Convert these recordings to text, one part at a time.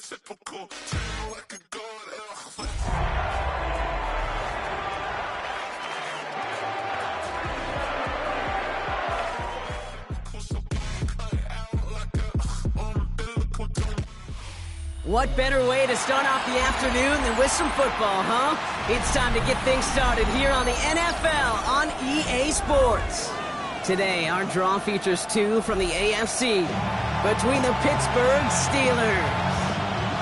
Typical. Like a god. What better way to start off the afternoon than with some football, huh? It's time to get things started here on the NFL on EA Sports. Today, our draw features two from the AFC between the Pittsburgh Steelers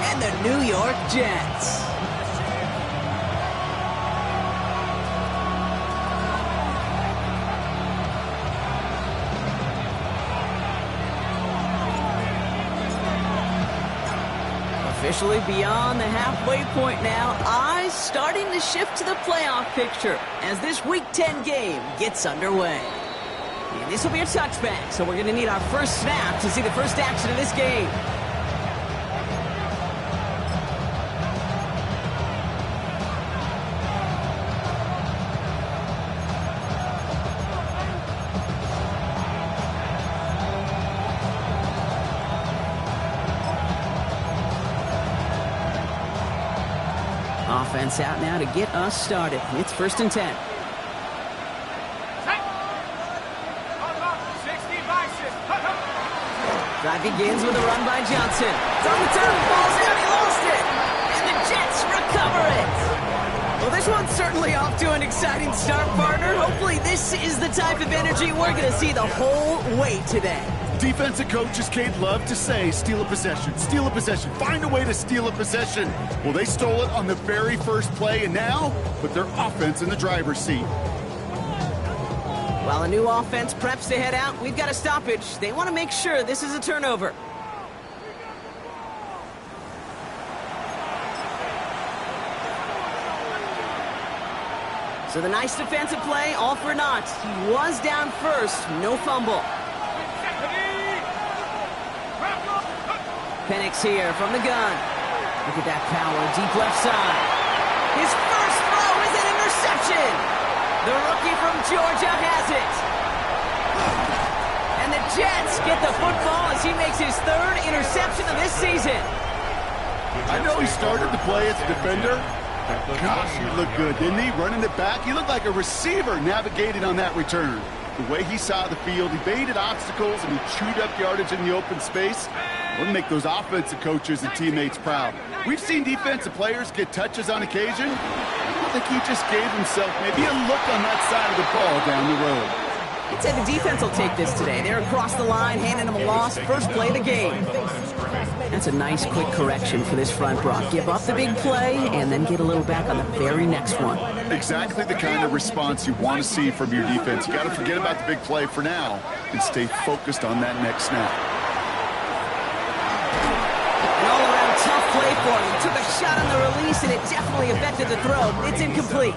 and the New York Jets. Officially beyond the halfway point now, eyes starting to shift to the playoff picture as this Week 10 game gets underway. And this will be a touchback, so we're going to need our first snap to see the first action of this game. Offense out now to get us started. It's 1st and 10. Drive begins with a run by Johnson. It's on the turn, falls down, he lost it. And the Jets recover it. Well, this one's certainly off to an exciting start, partner. Hopefully this is the type of energy we're going to see the whole way today. Defensive coaches, Kate, love to say, steal a possession, find a way to steal a possession. Well, they stole it on the very first play, and now put their offense in the driver's seat. While a new offense preps to head out, we've got a stoppage. They want to make sure this is a turnover. So the nice defensive play, all for naught. He was down first, no fumble. Penix here from the gun. Look at that power, deep left side. His first throw is an interception. The rookie from Georgia has it. And the Jets get the football as he makes his third interception of this season. I know he started to play as a defender. Gosh, he looked good, didn't he? Running it back, he looked like a receiver navigating on that return. The way he saw the field, he baited obstacles and he chewed up yardage in the open space. We'll make those offensive coaches and teammates proud. We've seen defensive players get touches on occasion. I think he just gave himself maybe a look on that side of the ball down the road. I'd say the defense will take this today. They're across the line, handing them a loss. First play of the game. That's a nice quick correction for this front, Brock. Give up the big play and then get a little back on the very next one. Exactly the kind of response you want to see from your defense. You got to forget about the big play for now and stay focused on that next snap. Tough play for him. He took a shot on the release, and it definitely affected the throw. It's incomplete.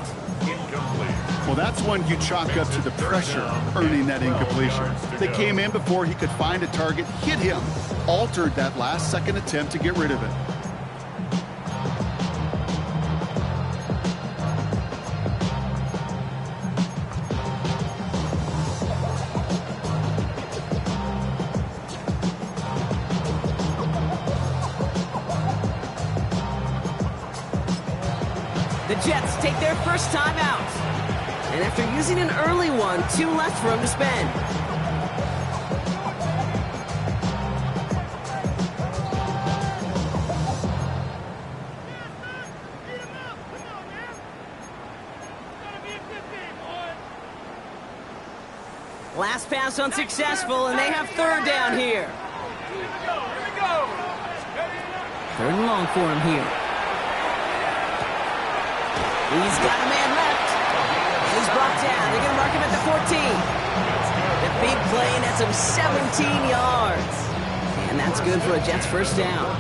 Well, that's one you chalk up to the pressure earning that incompletion. They came in before he could find a target, hit him, altered that last-second attempt to get rid of it. The Jets take their first time out. And after using an early one, 2 left for him to spend. Last pass unsuccessful, and they have 3rd down here. 3rd and long for him here. He's got a man left. He's brought down. They're going to mark him at the 14. The big play, and that's him 17 yards. And that's good for a Jets first down.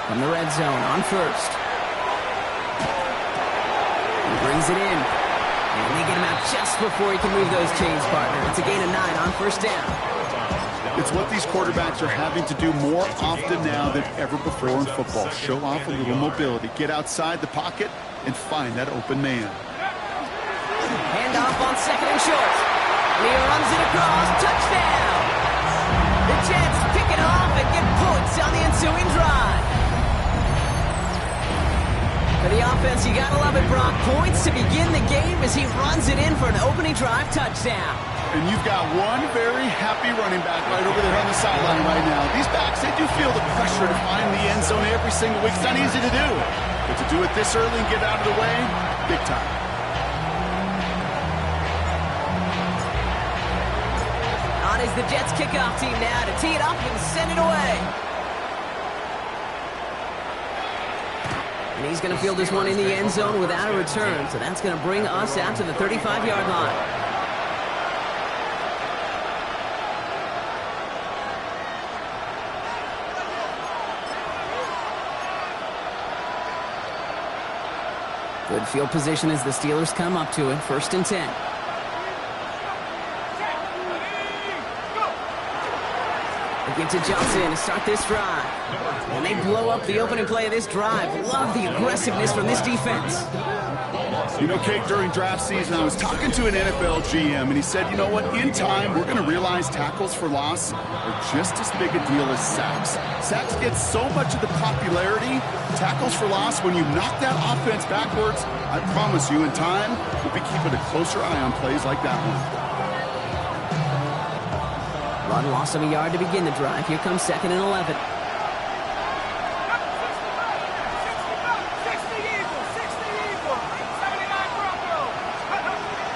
From the red zone on first. He brings it in. And they get him out just before he can move those chains, partner. It's a gain of 9 on first down. It's what these quarterbacks are having to do more often now than ever before in football. Show off a little mobility. Get outside the pocket and find that open man. Handoff on second and short. He runs it across. Touchdown! The Jets pick it off and get points on the ensuing drive. For the offense, you gotta love it, Brock. Points to begin the game as he runs it in for an opening drive touchdown. And you've got one very happy running back right over there on the sideline right now. These backs, they do feel the pressure to find the end zone every single week. It's not easy to do. But to do it this early and get out of the way, big time. On is the Jets kickoff team now to tee it up and send it away. And he's going to field this one in the end zone without a return. So that's going to bring us out to the 35-yard line. Good field position as the Steelers come up to it. 1st and 10. They get to Johnson to start this drive. And they blow up the opening play of this drive. Love the aggressiveness from this defense. You know, Kate, during draft season, I was talking to an NFL GM, and he said, you know what, in time, we're going to realize tackles for loss are just as big a deal as sacks. Sacks get so much of the popularity. Tackles for loss, when you knock that offense backwards, I promise you, in time, we'll be keeping a closer eye on plays like that one. Run loss of a yard to begin the drive. Here comes 2nd and 11.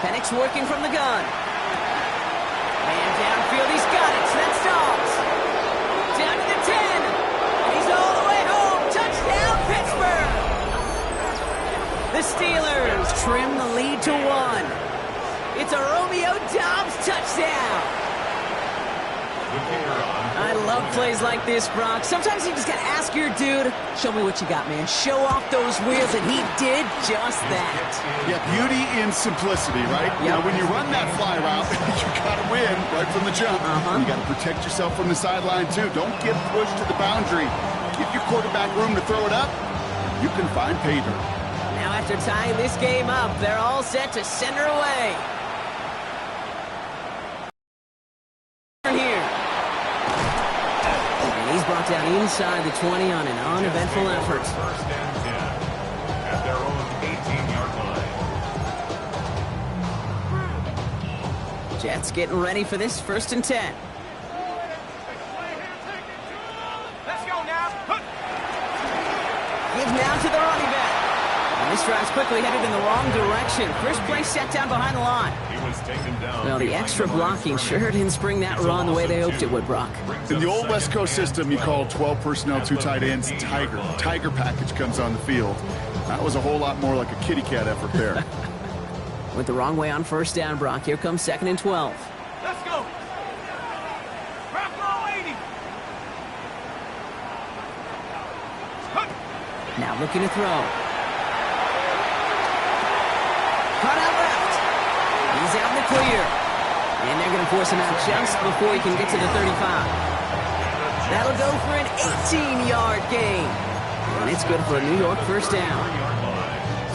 Penix working from the gun. And downfield, he's got it. That stalls. Down to the 10. And he's all the way home. Touchdown, Pittsburgh. The Steelers trim the lead to 1. It's a Romeo Doubs touchdown. I love plays like this, Brock. Sometimes you just got to ask your dude, show me what you got, man. Show off those wheels, and he did just that. Yeah, beauty in simplicity, right? Yep. Now, when you run that fly route, you got to win right from the jump. You got to protect yourself from the sideline, too. Don't get pushed to the boundary. Give your quarterback room to throw it up. You can find pay dirt. Now, after tying this game up, they're all set to send her away. He's brought down inside the 20 on an uneventful effort. 1st and 10 at their own 18-yard line. Jets getting ready for this 1st and 10. Let's go now. Gives now to the running back. And this drive's quickly headed in the wrong direction. First play set down behind the line. He was taken down. Well, the extra blocking sure didn't spring that run the way they hoped it would, Brock. In the old West Coast system, you call 12 personnel, 2 tight ends, Tiger. Tiger package comes on the field. That was a whole lot more like a kitty cat effort there. Went the wrong way on 1st down, Brock. Here comes 2nd and 12. Let's go. Rock roll 80. Now looking to throw. Cut out left. He's out in the clear. And they're going to force him out just before he can get to the 35. That'll go for an 18-yard gain. And it's good for a New York 1st down.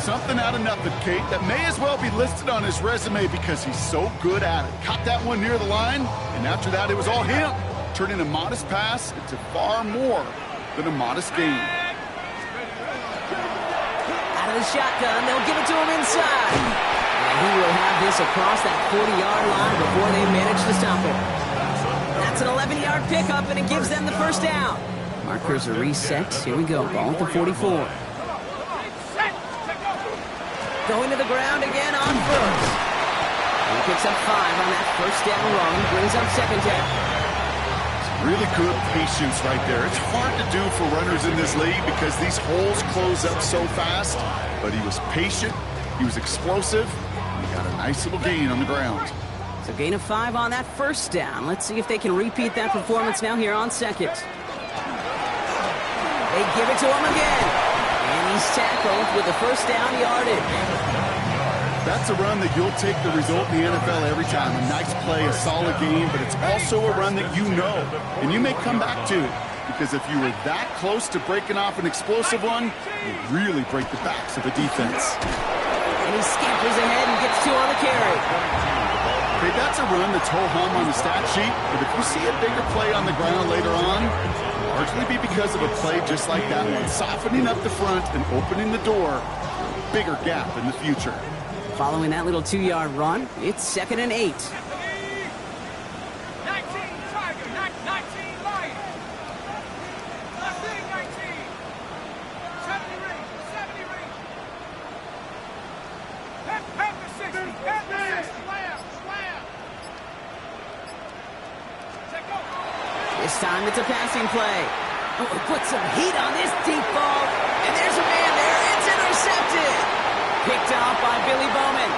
Something out of nothing, Kate, that may as well be listed on his resume because he's so good at it. Caught that one near the line, and after that, it was all him. Turning a modest pass into far more than a modest gain. Out of the shotgun, they'll give it to him inside. And he will have this across that 40-yard line before they manage to stop him. That's an 11-yard pickup, and it gives them the 1st down. Markers are reset. Here we go. Ball at the 44. Going to the ground again on foot. And he picks up 5 on that 1st down run. Brings up 2nd down. Really good patience right there. It's hard to do for runners in this league because these holes close up so fast. But he was patient. He was explosive. And he got a nice little gain on the ground. So gain of 5 on that 1st down. Let's see if they can repeat that performance now here on 2nd. They give it to him again. And he's tackled with the 1st down yardage. That's a run that you'll take the result in the NFL every time. A nice play, a solid game, but it's also a run that you know, and you may come back to. Because if you were that close to breaking off an explosive one, you really break the backs of the defense. And he scampers ahead and gets 2 on the carry. Okay, that's a run that's ho-hum on the stat sheet, but if you see a bigger play on the ground later on, it'll largely be because of a play just like that one, softening up the front and opening the door for a bigger gap in the future. Following that little 2-yard run, it's 2nd and 8. 19 Tiger, 19 Lion. Left wing, 19. 70 ring, 70 ring. Panther 60, Panther 60. Slam. Check go. This time it's a passing play. Oh, put some heat on this deep ball. And there's a man there. It's intercepted. Picked off by Billy Bowman.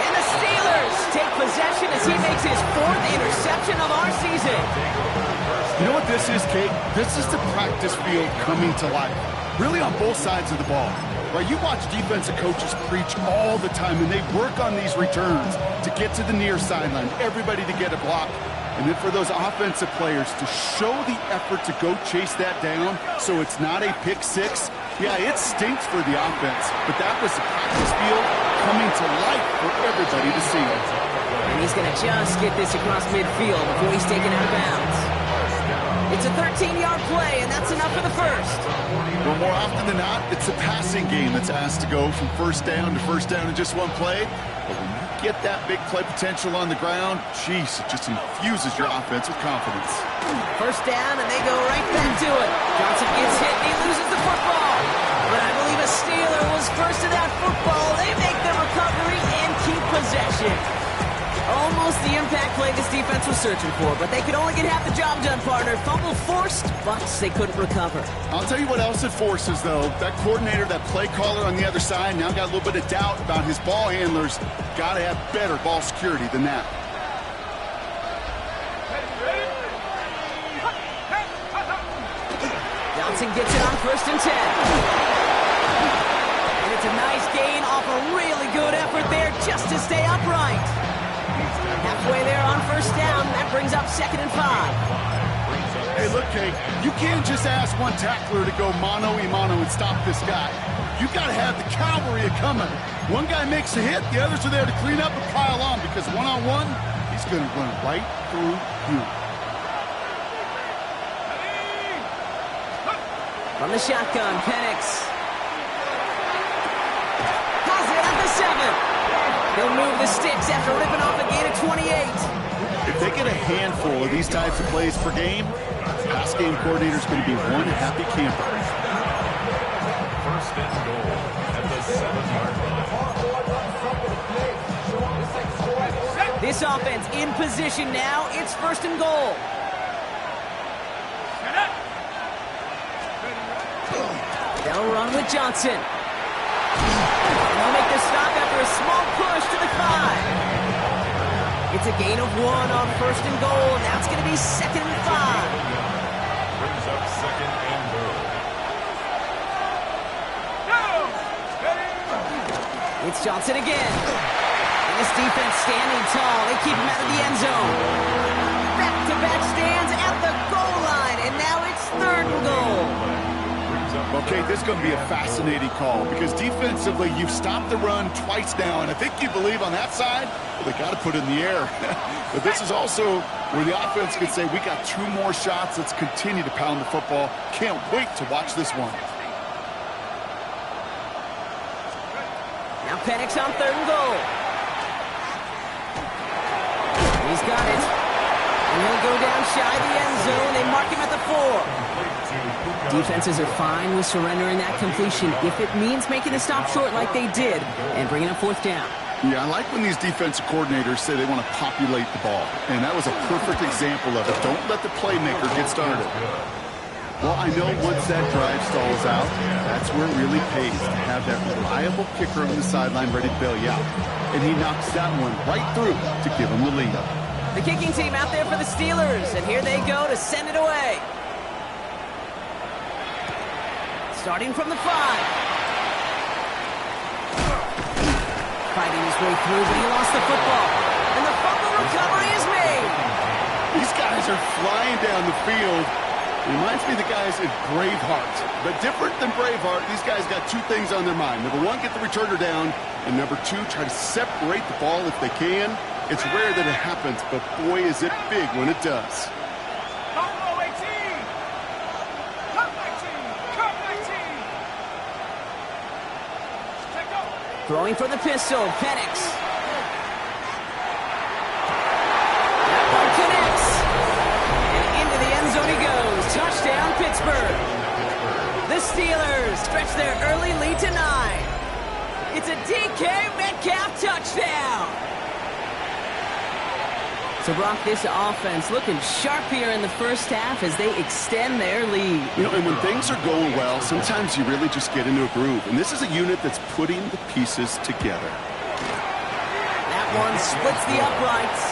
And the Steelers take possession as he makes his 4th interception of our season. You know what this is, Kate? This is the practice field coming to life. Really on both sides of the ball. Right? You watch defensive coaches preach all the time, and they work on these returns to get to the near sideline, everybody to get a block. And then for those offensive players to show the effort to go chase that down so it's not a pick six, yeah, it stinks for the offense. But that was the practice field coming to life for everybody to see. And he's going to just get this across midfield before he's taken out of bounds. It's a 13-yard play, and that's enough for the first. Well, more often than not, it's a passing game that's asked to go from first down in just one play. But when you get that big play potential on the ground, geez, it just infuses your offense with confidence. First down, and they go right back to it. Johnson gets hit, and he loses the football. But I believe a Steeler was first to that football. They make the recovery and keep possession. Almost the impact play this defense was searching for, but they could only get half the job done, partner. Fumble forced, but they couldn't recover. I'll tell you what else it forces, though. That coordinator, that play caller on the other side, now got a little bit of doubt about his ball handlers. Got to have better ball security than that. Johnson gets it on 1st and 10. And it's a nice gain off a really good effort there just to stay upright. Halfway there on 1st down. That brings up 2nd and 5. Hey, look, Kate, you can't just ask one tackler to go mano-a-mano and stop this guy. You got to have the cavalry coming. One guy makes a hit, the others are there to clean up and pile on, because one-on-one, he's going to run right through you. From the shotgun, Penix has it at the 7. They'll move the sticks after ripping off a gain of 28. If they get a handful of these types of plays per game, the pass game coordinator's going to be one happy camper. 1st and goal at the 7-yard line. This offense in position now. It's 1st and goal. They'll run with Johnson. And they'll make the stop after a small push to the 5. It's a gain of 1 on 1st and goal. Now it's going to be 2nd and 5. Brings up 2nd and goal. It's Johnson again. And this defense standing tall. They keep him out of the end zone. Back-to-back stands at the goal line. And now it's 3rd and goal. Okay, this is going to be a fascinating call because defensively, you've stopped the run twice now, and I think you believe on that side, well, they got to put it in the air. But this is also where the offense could say, we got 2 more shots. Let's continue to pound the football. Can't wait to watch this one. Now Penix on 3rd and goal. He's got it. And he'll go down shy of the end zone. They mark him at the 4. Defenses are fine with surrendering that completion if it means making the stop short like they did and bringing up 4th down. Yeah, I like when these defensive coordinators say they want to populate the ball. And that was a perfect example of it. Don't let the playmaker get started. Well, I know once that drive stalls out, that's where it really pays to have that reliable kicker on the sideline ready to bail you out. And he knocks that one right through to give him the lead. The kicking team out there for the Steelers, and here they go to send it away. Starting from the 5. fighting his way through, but he lost the football. And the fumble recovery is made. These guys are flying down the field. It reminds me of the guys in Braveheart. But different than Braveheart, these guys got two things on their mind. Number one, get the returner down. And number two, try to separate the ball if they can. It's rare that it happens, but boy, is it big when it does. Come 18. Come 19. Come 19. Take up. Throwing for the pistol, Penix. That one connects. And into the end zone he goes. Touchdown, Pittsburgh. The Steelers stretch their early lead to 9. It's a DK Metcalf touchdown. So, Brock, this offense looking sharp here in the first half as they extend their lead. You know, and when things are going well, sometimes you really just get into a groove. And this is a unit that's putting the pieces together. That one splits the uprights.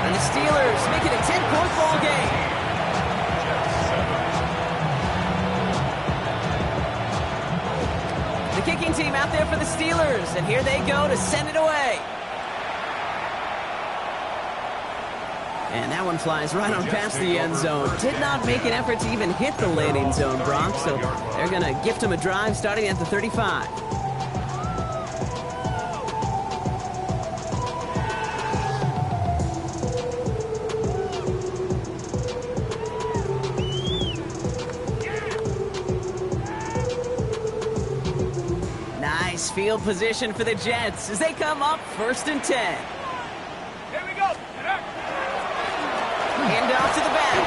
And the Steelers make it a 10-point ball game. The kicking team out there for the Steelers, and here they go to send it away. And that one flies right on past the end zone. Did not make an effort to even hit the landing zone, Brock, so they're going to gift him a drive starting at the 35. Nice field position for the Jets as they come up 1st and 10. Here we go. Hand off to the back.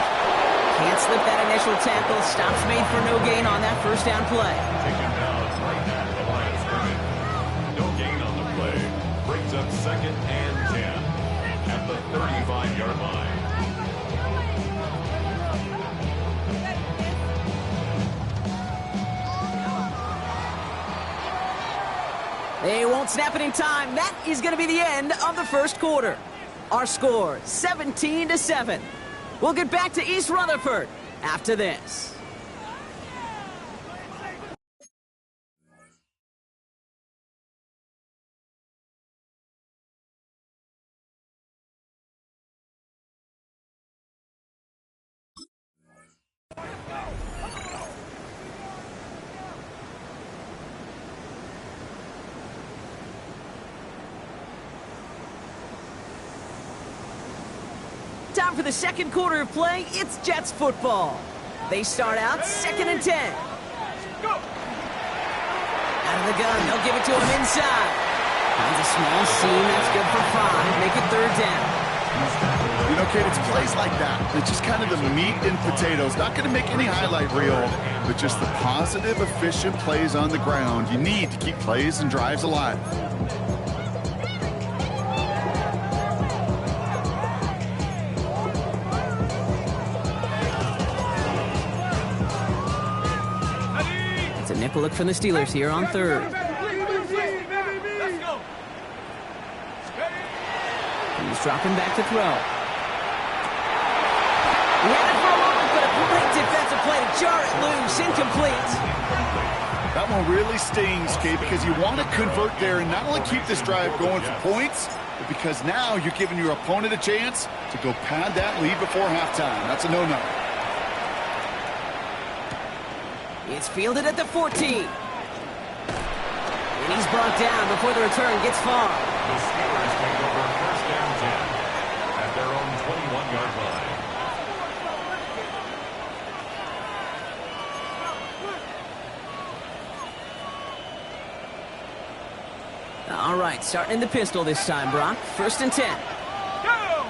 Can't slip that initial tackle. Stops made for no gain on that first down play. Taken down right at the line of scrimmage. No gain on the play. Brings up 2nd and 10 at the 35-yard line. They won't snap it in time. That is going to be the end of the first quarter. Our score, 17-7. We'll get back to East Rutherford after this. Time for the second quarter of play. It's Jets football. They start out 2nd and 10. Go. Out of the gun, they'll give it to him inside. Finds a small seam, that's good for 5. Make it 3rd down. You know, Kate, it's plays like that. It's just kind of the meat and potatoes. Not going to make any highlight reel, but just the positive, efficient plays on the ground you need to keep plays and drives alive. It's a nickel look from the Steelers here on 3rd. Let's go. He's dropping back to throw. He had it for a moment, but a great defensive play to jar it loose. Incomplete. That one really stings, Kate, because you want to convert there and not only keep this drive going for points, but because now you're giving your opponent a chance to go pad that lead before halftime. That's a no-no. It's fielded at the 14. And he's brought down before the return gets far. The Steelers take over 1st and 10 at their own 21-yard line. All right, starting in the pistol this time, Brock. 1st and 10. Go.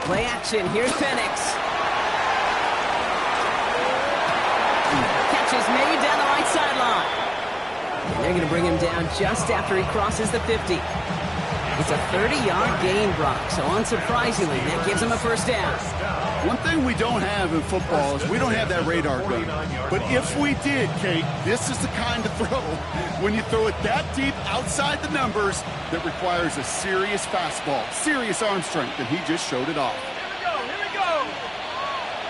Play action. Here's Penix. Catch is made down the right sideline. And they're going to bring him down just after he crosses the 50. It's a 30-yard gain, Brock, so unsurprisingly, that gives him a 1st down. One thing we don't have in football is we don't have that radar gun. But if we did, Kate, this is the kind of throw, when you throw it that deep outside the numbers, that requires a serious fastball, serious arm strength, and he just showed it off. Here we go.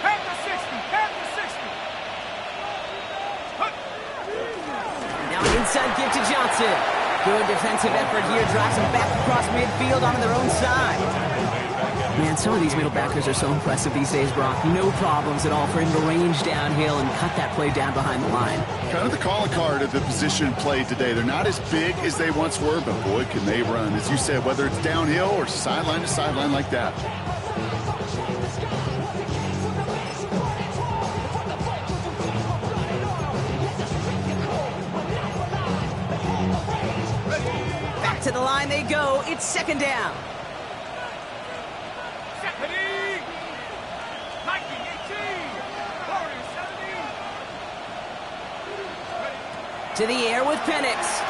Head to 60, head to 60. Now Inside give to Johnson. Good defensive effort here. Drives them back across midfield onto their own side. Man, some of these middle backers are so impressive these days, Brock. No problems at all for him to range downhill and cut that play down behind the line. Kind of the calling card of the position played today. They're not as big as they once were, but boy, can they run. As you said, whether it's downhill or sideline to sideline like that. Back to the line they go. It's second down. To the air with Penix.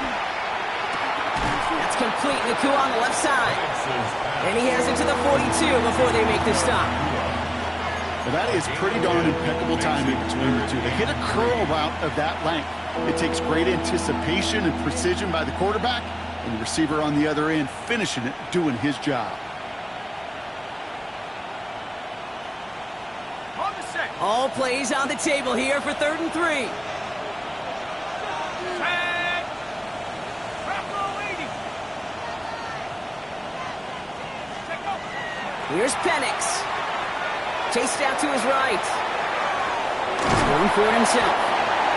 That's complete. Naku on the left side. And he heads into the 42 before they make the stop. Well, that is pretty darn impeccable timing between the two. They hit a curl route of that length. It takes great anticipation and precision by the quarterback, and the receiver on the other end finishing it, doing his job. All plays on the table here for 3rd and 3. Here's Penix. Chased out to his right. He's going for it himself.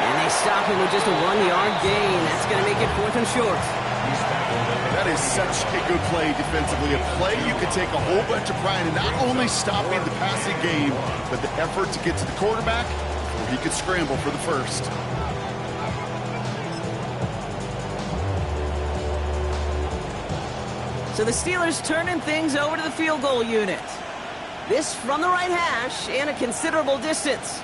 And they stop him with just a 1-yard gain. That's going to make it 4th and short. That is such a good play defensively. A play you could take a whole bunch of pride in not only stopping the passing game, but the effort to get to the quarterback where he could scramble for the first. So the Steelers turning things over to the field goal unit. This from the right hash and a considerable distance.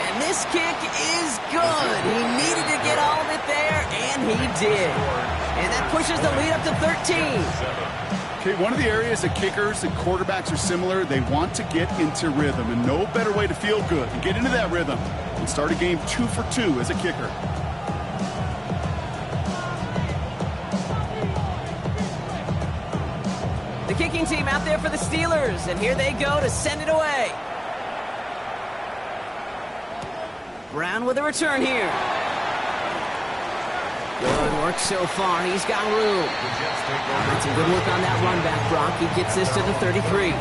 And this kick is good. He needed to get all of it there, and he did. And that pushes the lead up to 13. Okay, one of the areas that kickers and quarterbacks are similar, they want to get into rhythm, and no better way to feel good and get into that rhythm and start a game 2 for 2 as a kicker. The kicking team out there for the Steelers, and here they go to send it away. Brown with a return here. Good work so far. He's got room. That's some good work on that run back, Brock. He gets this to the 33.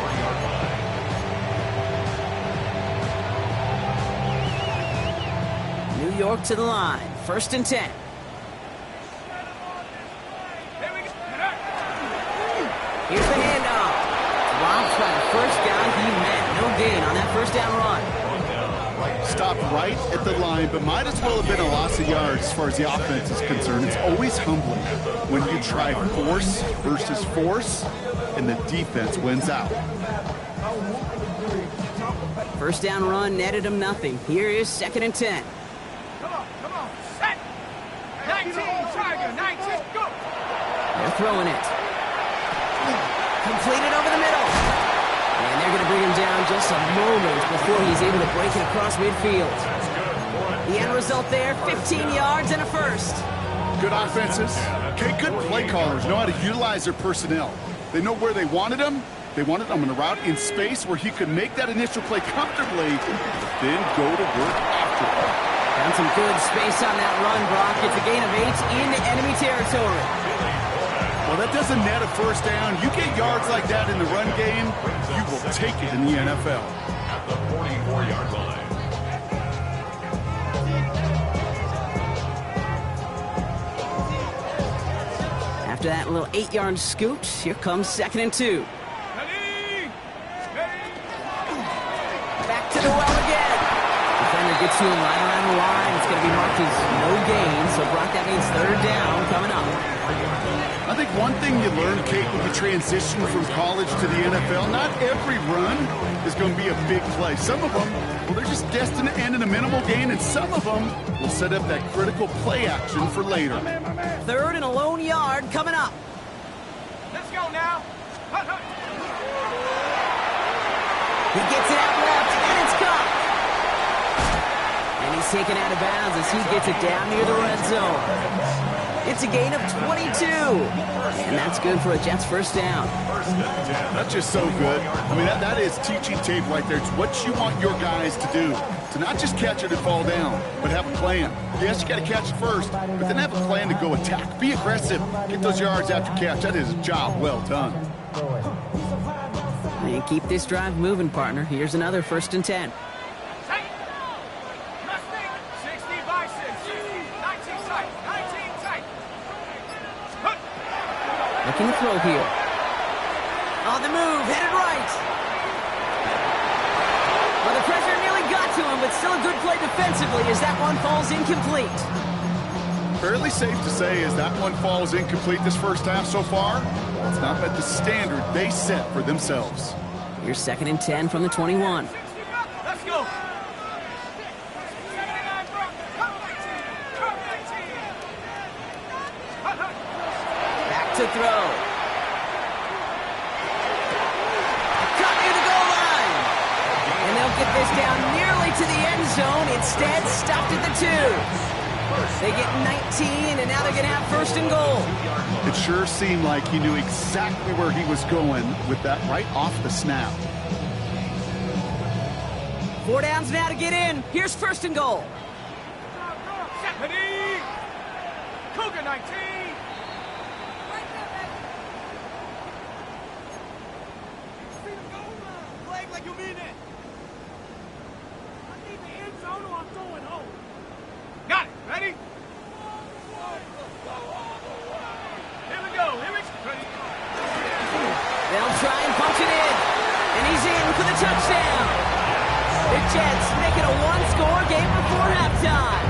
New York to the line. 1st and 10. Here's the handoff. Dropped by the first guy he met. No gain on that first down run. Stopped right at the line, but might as well have been a loss of yards as far as the offense is concerned. It's always humbling when you try force versus force, and the defense wins out. First down run netted him nothing. Here is 2nd and 10. Come on, set. 19, Tiger, 19, go. They're throwing it. Completed over the middle. And they're going to bring him down just a moment before he's able to break it across midfield. The end result there, 15 yards and a first. Good offenses. Okay, good play callers know how to utilize their personnel. They know where they wanted him. They wanted him on a route in space where he could make that initial play comfortably, then go to work after it. Found some good space on that run, Brock. It's a gain of 8 into enemy territory. Well, that doesn't net a first down. You get yards like that in the run game, you will take it in the NFL. At the 44-yard line. After that little 8-yard scoot, here comes 2nd and 2. Back to the well again. Defender gets to him right around the line. It's going to be marked as no gain. So, Brock, that means 3rd down coming up. I think one thing you learn, Kate, when you transition from college to the NFL, not every run is going to be a big play. Some of them, well, they're just destined to end in a minimal gain, and some of them will set up that critical play action for later. 3rd and a lone yard coming up. Let's go now. He gets it out left, and it's caught. And he's taken out of bounds as he gets it down near the red zone. It's a gain of 22. And that's good for a Jets first down. That's just so good. I mean, that is teaching tape right there. It's what you want your guys to do. To not just catch it and fall down, but have a plan. Yes, you got to catch it first, but then have a plan to go attack. Be aggressive. Get those yards after catch. That is a job well done. And keep this drive moving, partner. Here's another 1st and 10. 60 by 6. 19 tight. 19 tight. Looking to throw here. On the move, headed right. Well, the pressure nearly got to him, but still a good play defensively as that one falls incomplete. Fairly safe to say as that one falls incomplete this first half so far. It's not met the standard they set for themselves. Here's 2nd and 10 from the 21. Let's go. Back to throw. Cut near the goal line. And they'll get this down nearly to the end zone. Instead, stopped at the 2. They get 19, and now they're going to have 1st and goal. It sure seemed like he knew exactly where he was going with that right off the snap. 4 downs now to get in. Here's 1st and goal. Ready? Cougar 19. Flag like you mean it. I need the end zone or I'm going home. Got it. Ready? Here we go. Here we go. They'll try and punch it in. And he's in for the touchdown. The Jets make it a one-score game before halftime.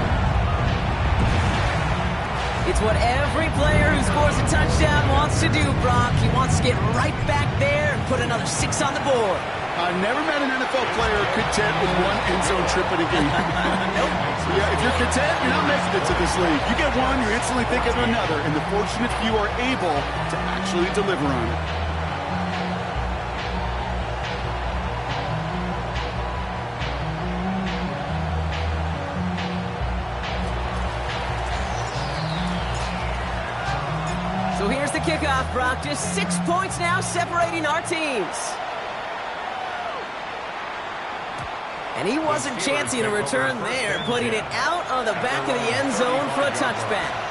It's what every player who scores a touchdown wants to do, Brock. He wants to get right back there and put another 6 on the board. I've never met an NFL player content with one end zone trip in a game. Nope. Yeah, if you're content, you're not making it to this league. You get one, you're instantly thinking of another, and the fortunate few are able to actually deliver on it. So here's the kickoff, Brock. Just 6 points now separating our teams. And he wasn't chancing a return there, putting it out of the back of the end zone for a touchback.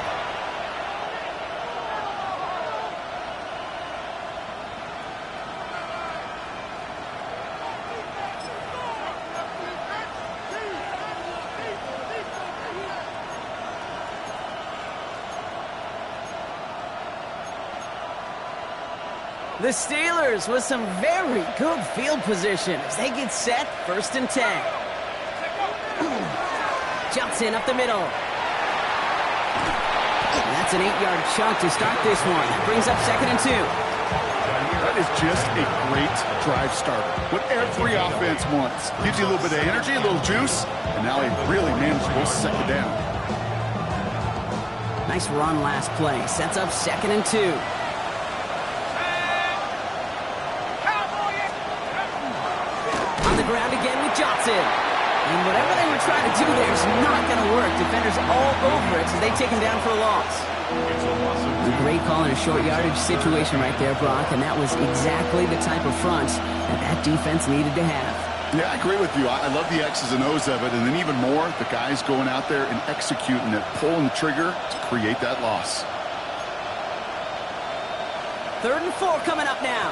The Steelers with some very good field position as they get set, 1st and 10. Johnson up the middle. And that's an 8-yard chunk to start this one. That brings up 2nd and 2. That is just a great drive starter. What every offense wants. Gives you a little bit of energy, a little juice, and now a really manageable 2nd down. Nice run last play. Sets up 2nd and 2. Ground again with Johnson. And whatever they were trying to do there is not going to work. Defenders all over it, so they take him down for a loss. A great call in a short yardage situation right there, Brock, and that was exactly the type of front that defense needed to have. Yeah, I agree with you. I love the X's and O's of it, and then even more, the guys going out there and executing it, pulling the trigger to create that loss. 3rd and 4 coming up now.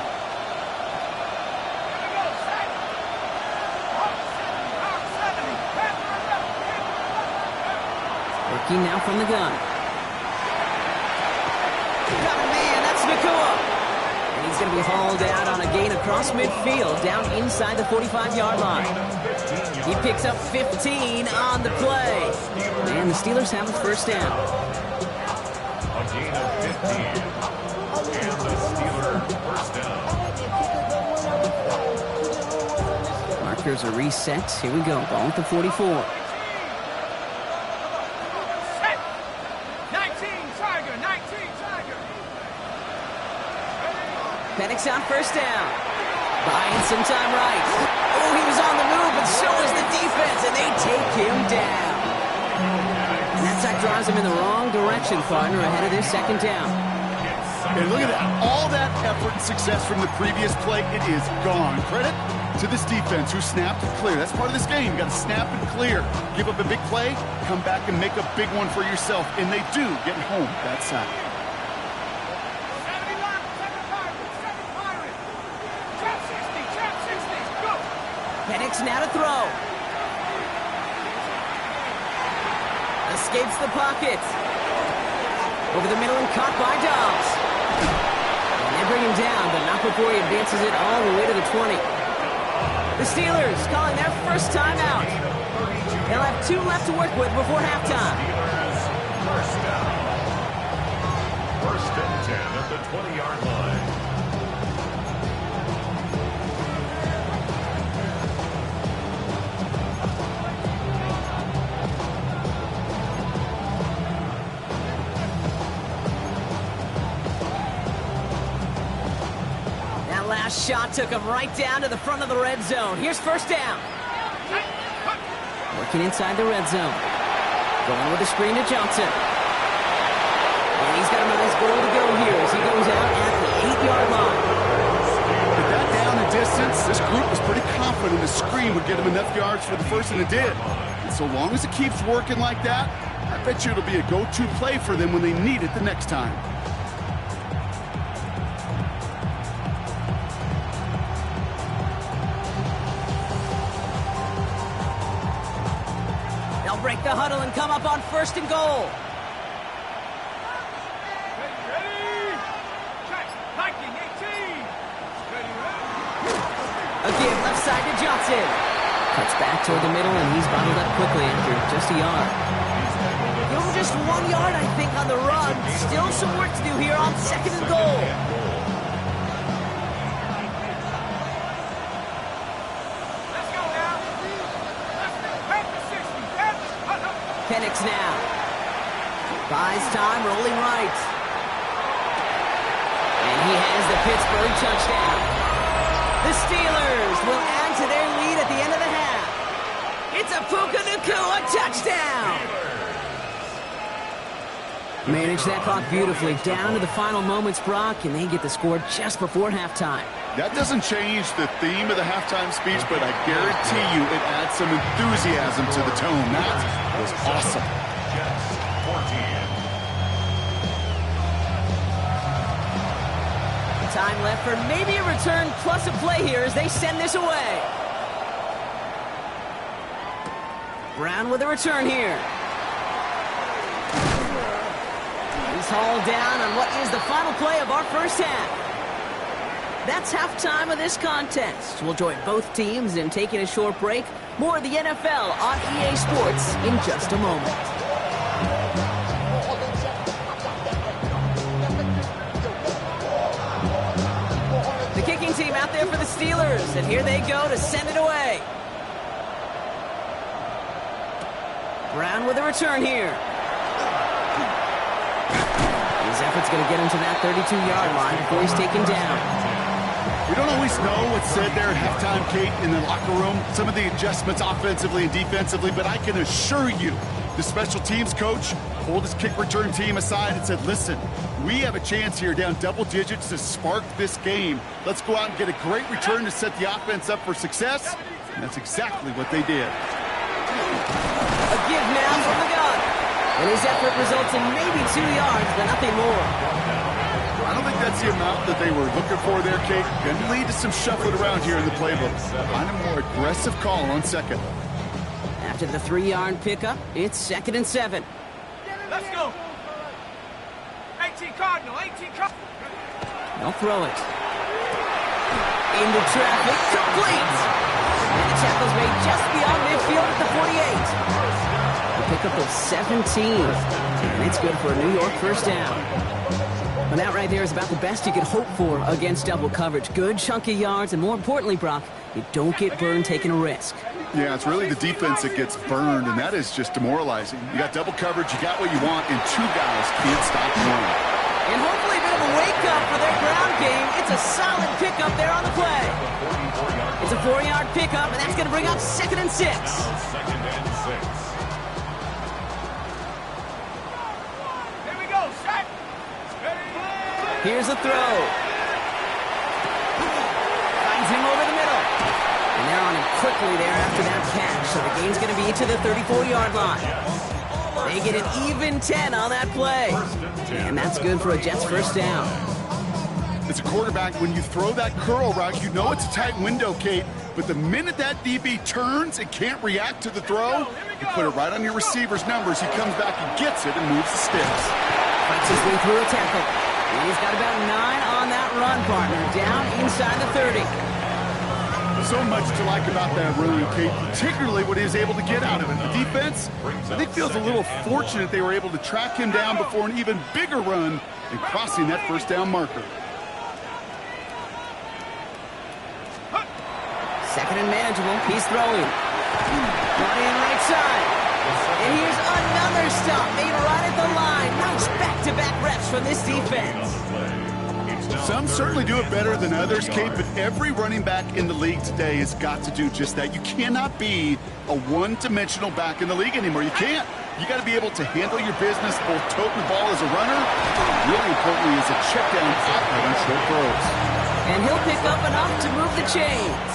Working now from the gun. Got a man, that's Nakua. And he's going to be hauled out on a gain across midfield, down inside the 45-yard line. He picks up 15 on the play. And the Steelers have a 1st down. A gain of 15. And the Steelers 1st down. Markers are reset. Here we go. Ball at the 44. Penix on 1st down. Buying some time right. Oh, he was on the move, but so is the defense, and they take him down. And that's a That drives them in the wrong direction, partner, ahead of their second down. And look at that. All that effort and success from the previous play, it is gone. Credit to this defense who snapped and cleared. That's part of this game. You got to snap and clear. Give up a big play, come back and make a big one for yourself. And they do, getting home that side. Penix now to throw. Escapes the pocket. Over the middle and caught by Dobbs. And they bring him down, but not before he advances it all the way to the 20. The Steelers calling their first timeout. They'll have 2 left to work with before halftime. First down. First and 10 at the 20-yard line. Last shot took him right down to the front of the red zone. Here's first down. Working inside the red zone. Going with the screen to Johnson. And he's got a nice goal to go here as he goes out at the 8-yard line. With that down and distance, this group was pretty confident the screen would get him enough yards for the first, and it did. And so long as it keeps working like that, I bet you it'll be a go-to play for them when they need it the next time. Break the huddle and come up on first and goal. A give left side to Johnson. Cuts back toward the middle, and he's bottled up quickly after just a yard. Give him just 1 yard, I think, on the run. Still some work to do here on second and goal. Penix now. Buys time, rolling right. And he has the Pittsburgh touchdown. The Steelers will add to their lead at the end of the half. It's a Puka Nacua touchdown. Manage that clock beautifully down to the final moments, Brock, and they get the score just before halftime. That doesn't change the theme of the halftime speech, but I guarantee you it adds some enthusiasm to the tone. That was awesome. Jets 14. Time left for maybe a return plus a play here as they send this away. Brown with a return here. He's hauled down on what is the final play of our first half. That's halftime of this contest. We'll join both teams in taking a short break. More of the NFL on EA Sports in just a moment. The kicking team out there for the Steelers, and here they go to send it away. Brown with a return here. His effort's going to get him to that 32-yard line before he's taken down. We don't always know what's said there at halftime, Kate, in the locker room. Some of the adjustments offensively and defensively, but I can assure you the special teams coach pulled his kick return team aside and said, listen, we have a chance here down double digits to spark this game. Let's go out and get a great return to set the offense up for success. And that's exactly what they did. A give now from the gun. And his effort results in maybe 2 yards, but nothing more. I don't think that's the amount that they were looking for there, Kate. Going to lead to some shuffling around here in the playbook. Find a more aggressive call on second. After the 3-yard pickup, it's 2nd and 7. Let's go. 18 Cardinal, 18 Cardinal. They'll throw it. Into traffic, complete. And the tackle's made just beyond midfield at the 48. A pickup of 17. And it's good for a New York first down. Well, that right there is about the best you could hope for against double coverage. Good chunky yards, and more importantly, Brock, you don't get burned taking a risk. Yeah, it's really the defense that gets burned, and that is just demoralizing. You got double coverage, you got what you want, and 2 guys can't stop one. And hopefully a bit of a wake-up for their ground game. It's a solid pickup there on the play. It's a 4-yard pickup, and that's going to bring up 2nd and 6. Second and 6. Here's a throw. Finds him over the middle. And they're on him quickly there after that catch. So the game's going to be to the 34-yard line. They get an even 10 on that play. And that's good for a Jets first down. As a quarterback, when you throw that curl route, you know it's a tight window, Kate. But the minute that DB turns and can't react to the throw, you put it right on your receiver's numbers. He comes back and gets it and moves the sticks. Fights his way through a tackle. He's got about 9 on that run, partner. Down inside the 30. So much to like about that run, Kate, particularly what he was able to get out of it. The defense, I think, feels a little fortunate they were able to track him down before an even bigger run and crossing that first down marker. Second and manageable. He's throwing. Running right side. And here's another stop made right at the line. Nice back-to-back reps from this defense. Some certainly do it better than others, Kate, but every running back in the league today has got to do just that. You cannot be a one-dimensional back in the league anymore. You can't. You got to be able to handle your business, both tote the ball as a runner, really importantly as a check down outlet on short throws. And he'll pick up enough to move the chains.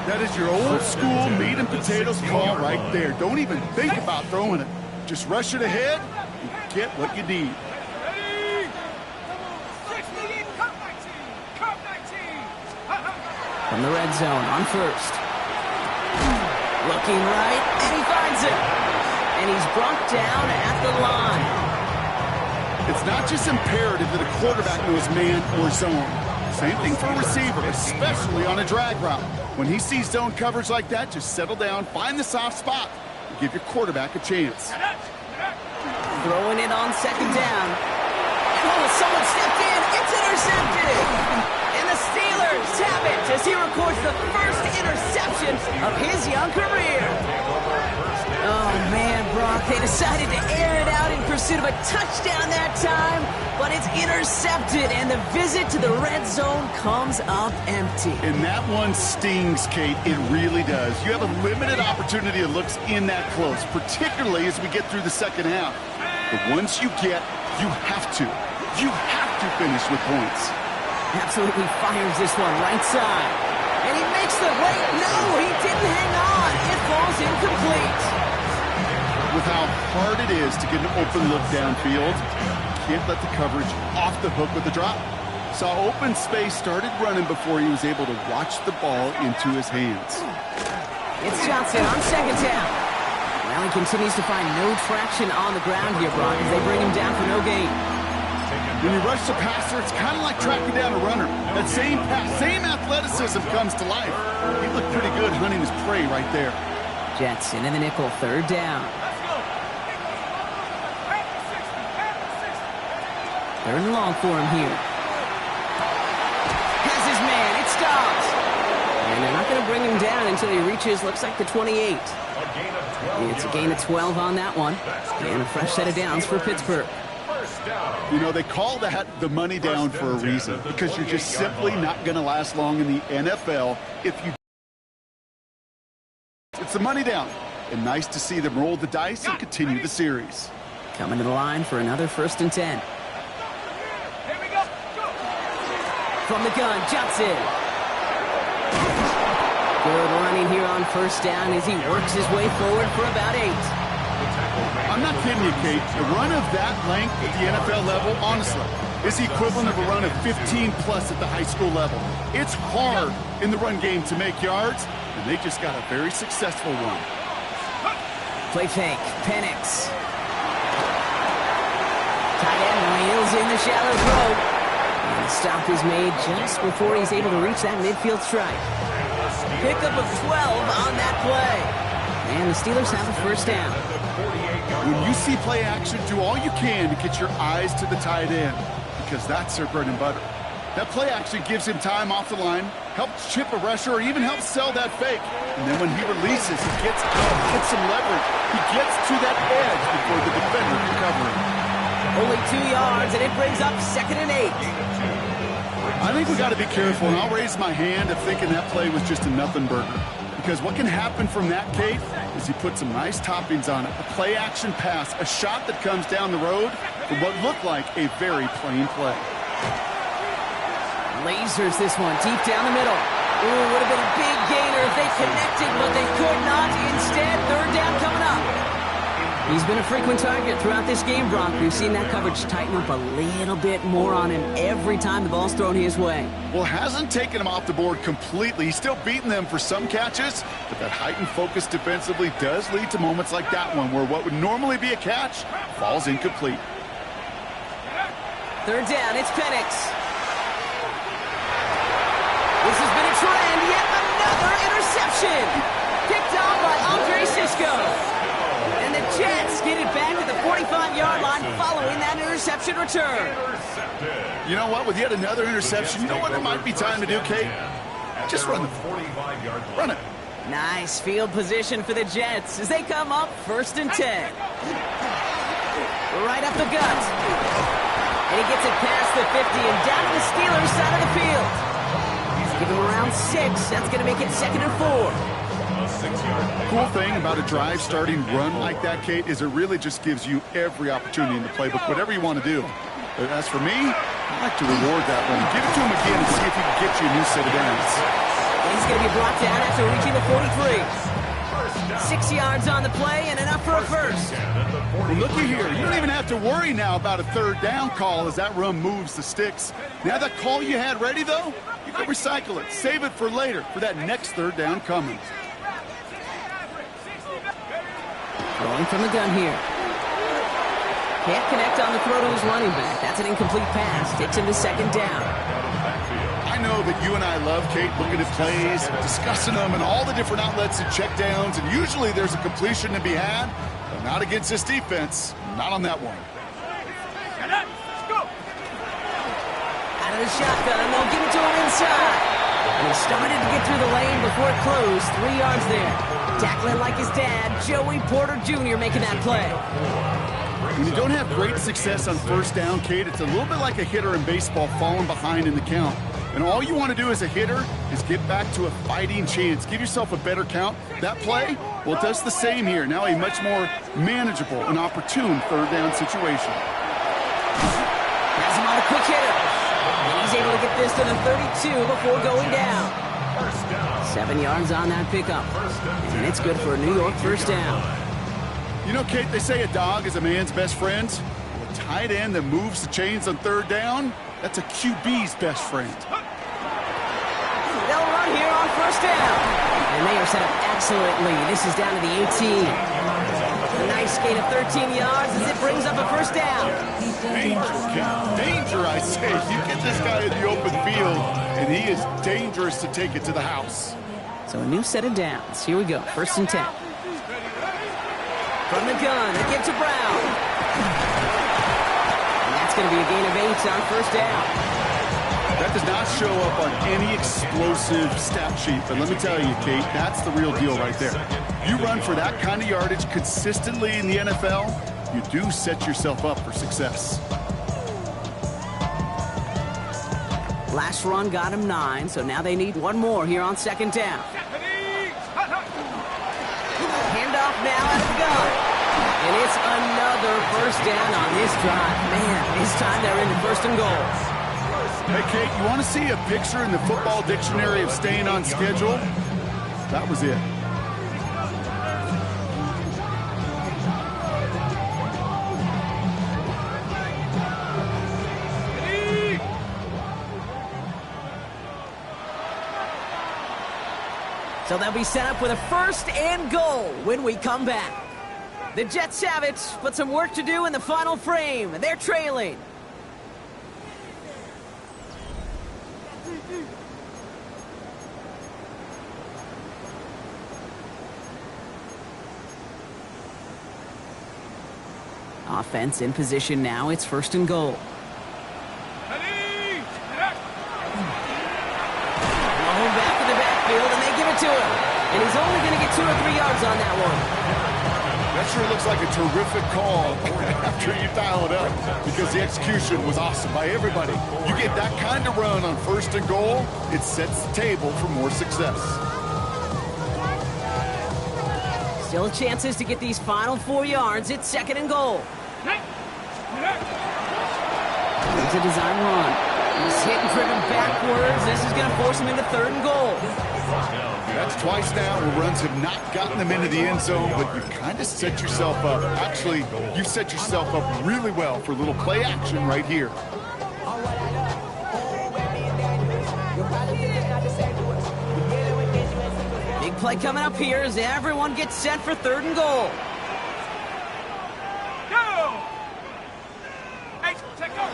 That is your old school meat and potatoes call right there. Don't even think about throwing it. Just rush it ahead and get what you need. From the red zone on first. Looking right, and he finds it. And he's brought down at the line. It's not just imperative that a quarterback knows man or zone. Same thing for a receiver, especially on a drag route. When he sees zone coverage like that, just settle down, find the soft spot, and give your quarterback a chance. Throwing it on second down. And someone stepped in. It's intercepted. And the Steelers have it as he records the first interception of his young career. Oh, man, Brock, they decided to air it out in pursuit of a touchdown that time, but it's intercepted, and the visit to the red zone comes up empty. And that one stings, Kate. It really does. You have a limited opportunity that looks in that close, particularly as we get through the second half. But once you get, you have to finish with points. Absolutely fires this one right side. And he makes the wait. No, he didn't hang on. It falls incomplete. With how hard it is to get an open look downfield, you can't let the coverage off the hook with the drop. Saw open space, started running before he was able to watch the ball into his hands. It's Johnson on second down. Well, he continues to find no traction on the ground here, Brock, as they bring him down for no gain. When you rush the passer, it's kind of like tracking down a runner. That same pass, same athleticism comes to life. He looked pretty good hunting his prey right there. Jets in the nickel, third down. Third and long for him here. Has his man, it stops. And they're not going to bring him down until he reaches, looks like the 28. It's a gain of 12 on that one. And a fresh set of downs for Pittsburgh. You know, they call that the money down for a reason, because you're just simply not going to last long in the NFL if you... It's the money down. And nice to see them roll the dice and continue the series. Coming to the line for another 1st and 10. From the gun, Johnson. Good running here on first down as he works his way forward for about 8. I'm not kidding you, Kate. A run of that length at the NFL level, honestly, is the equivalent of a run of 15-plus at the high school level. It's hard in the run game to make yards, and they just got a very successful one. Play fake, Penix. Tight end wheels in the shallow throw. And the stop is made just before he's able to reach that midfield strike. Pickup of 12 on that play. And the Steelers have a first down. When you see play action, do all you can to get your eyes to the tight end, because that's their bread and butter. That play action gives him time off the line, helps chip a rusher, or even helps sell that fake. And then when he releases, he gets some leverage. He gets to that edge before the defender can cover him. Only 2 yards, and it brings up 2nd and 8. I think we got to be careful, and I'll raise my hand of thinking that play was just a nothing burger. Because what can happen from that, Kate, is he put some nice toppings on it. A play-action pass, a shot that comes down the road for what looked like a very plain play. Lasers this one deep down the middle. Ooh, would have been a big gainer if they connected, but they could not. Instead, third down coming up. He's been a frequent target throughout this game, Brock. We've seen that coverage tighten up a little bit more on him every time the ball's thrown his way. Well, hasn't taken him off the board completely. He's still beating them for some catches, but that heightened focus defensively does lead to moments like that one where what would normally be a catch falls incomplete. Third down, it's Penix. This has been a trend, yet another interception. Picked off by Andre Sisco. And the Jets get it back at the 45-yard line following that interception return. You know what? With yet another interception, you know what it might be time to do, Kate? Just run the 45-yard line. run it. Nice field position for the Jets as they come up 1st and 10. Right up the gut. And he gets it past the 50 and down to the Steelers' side of the field. Give him around 6. That's going to make it 2nd and 4. Cool thing about a drive starting run like that, Kate, is it really just gives you every opportunity in the playbook, whatever you want to do. But as for me, I like to reward that one. Give it to him again and see if he can get you a new set of downs. He's going to be brought down after reaching the 43. 6 yards on the play and enough for a first. Well, looky here. You don't even have to worry now about a third down call as that run moves the sticks. Now that call you had ready, though, you can recycle it. Save it for later for that next third down coming. Throwing from the gun here. Can't connect on the throw to his running back. That's an incomplete pass. Takes him to 2nd down. I know that you and I love, Kate, looking at plays, discussing them, and all the different outlets and checkdowns, and usually there's a completion to be had, but not against this defense. Not on that one. Out of the shotgun, they'll give it to him inside. And he started to get through the lane before it closed. 3 yards there. Tackling like his dad, Joey Porter Jr. making that play. When you don't have great success on first down, Kate, it's a little bit like a hitter in baseball falling behind in the count. And all you want to do as a hitter is get back to a fighting chance. Give yourself a better count. That play, well, it does the same here. Now a much more manageable and opportune third down situation. Has him on a quick hitter. And he's able to get this to the 32 before going down. 7 yards on that pickup. And it's good for a New York first down. You know, Kate, they say a dog is a man's best friend. Well, a tight end that moves the chains on third down, that's a QB's best friend. They'll run here on first down. And they are set up excellently. This is down to the 18. A nice gain of 13 yards as it brings up a first down. Danger, Kate. Danger, I say. You get this guy in the open field, and he is dangerous to take it to the house. So a new set of downs. Here we go. 1st and 10. From the gun, they give to Brown. And that's going to be a gain of 8 on first down. That does not show up on any explosive stat sheet, but let me tell you, Kate, that's the real deal right there. You run for that kind of yardage consistently in the NFL, you do set yourself up for success. Last run got him 9, so now they need one more here on 2nd down. Handoff now out of the gun. And it's another first down on this drive. Man, this time they're in the 1st and goal. Hey, Kate, you want to see a picture in the football dictionary of staying on schedule? That was it. So they'll be set up with a 1st and goal when we come back. The Jets have it, but some work to do in the final frame. They're trailing. Offense in position now. It's 1st and goal. Long back in the backfield, and they give it to him. And he's only going to get 2 or 3 yards on that one. That sure looks like a terrific call after you dial it up, because the execution was awesome by everybody. You get that kind of run on 1st and goal, it sets the table for more success. Still chances to get these final 4 yards. It's 2nd and goal. It's a design run. He's hit and driven backwards. This is going to force him into 3rd and goal. That's twice now where runs have not gotten them into the end zone, but you've kind of set yourself up. Actually, you've set yourself up really well for a little play action right here. Big play coming up here as everyone gets set for 3rd and goal. Go! Hey, check out.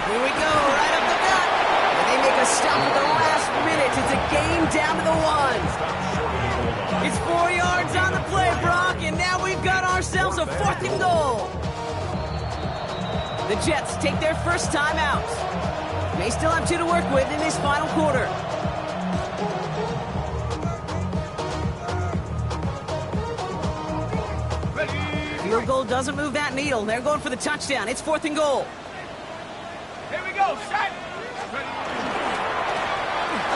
Here we go, right up the gut. And they make a stop at the last minute. It's a game down to the 1. It's 4 yards on the play, Brock, and now we've got ourselves a 4th and goal. The Jets take their first time out. They still have 2 to work with in this final quarter. Field goal doesn't move that needle. They're going for the touchdown. It's 4th and goal. Here we go, shot.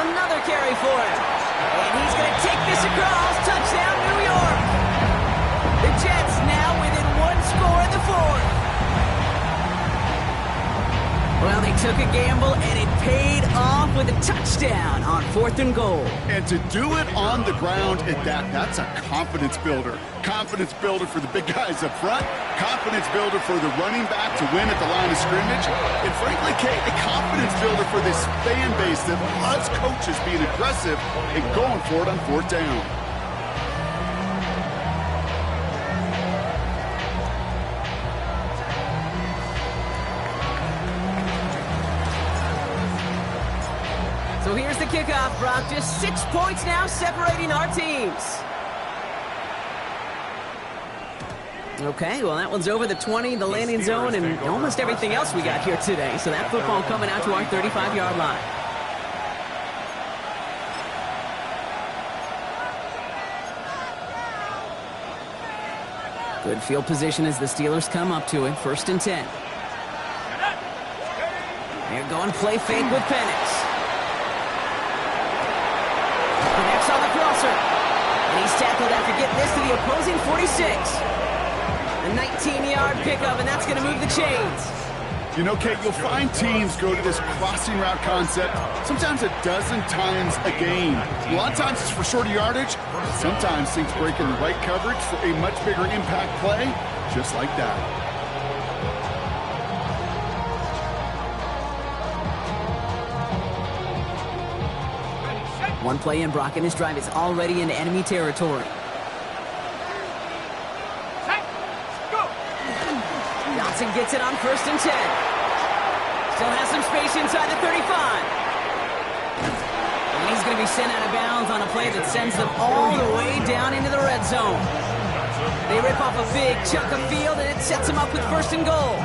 Another carry for him. And he's going to take this across. Touchdown, New York. The Jets now within 1 score in the 4th. Well, they took a gamble, and it paid off with a touchdown on 4th and goal. And to do it on the ground at that, that's a confidence builder. Confidence builder for the big guys up front. Confidence builder for the running back to win at the line of scrimmage. And frankly, Kate, a confidence builder for this fan base that loves coaches being aggressive and going for it on 4th down. So here's the kickoff, Brock. Just 6 points now separating our teams. Okay, well, that one's over the 20, the landing zone, and almost everything else we got here today. So that football coming out to our 35-yard line. Good field position as the Steelers come up to it. 1st and 10. They're going play fake with Penix. Connects on the crosser. And he's tackled after getting this to the opposing 46. A 19-yard pickup, and that's going to move the chains. You know, Kate, you'll find teams go to this crossing route concept sometimes a dozen times a game. A lot of times it's for shorter yardage. Sometimes things break in the right coverage for a much bigger impact play, just like that. One play in, Brock, and his drive is already into enemy territory. Johnson gets it on 1st and 10. Still has some space inside the 35. And he's going to be sent out of bounds on a play that sends them all the way down into the red zone. They rip off a big chunk of field, and it sets them up with 1st and goal.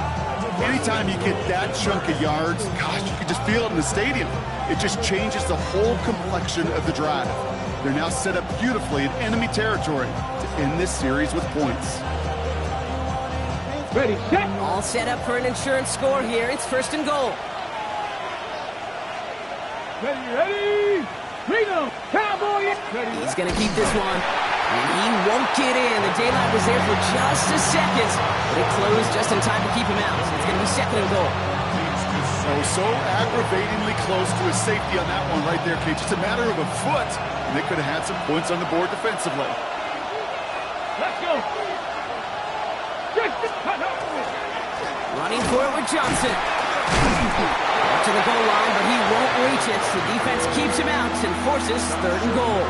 Anytime you get that chunk of yards, gosh, you can just feel it in the stadium. It just changes the whole complexion of the drive. They're now set up beautifully in enemy territory to end this series with points. Ready, set. All set up for an insurance score here. It's 1st and goal. Ready. Freedom. Cowboy. Ready. He's going to keep this one. And he won't get in. The daylight was there for just a second, but it closed just in time to keep him out. So it's going to be 2nd and goal. So aggravatingly close to his safety on that one right there, Kate. Just a matter of a foot, and they could have had some points on the board defensively. Let's go. Running for it with Johnson. Up to the goal line, but he won't reach it. The defense keeps him out and forces 3rd and goal.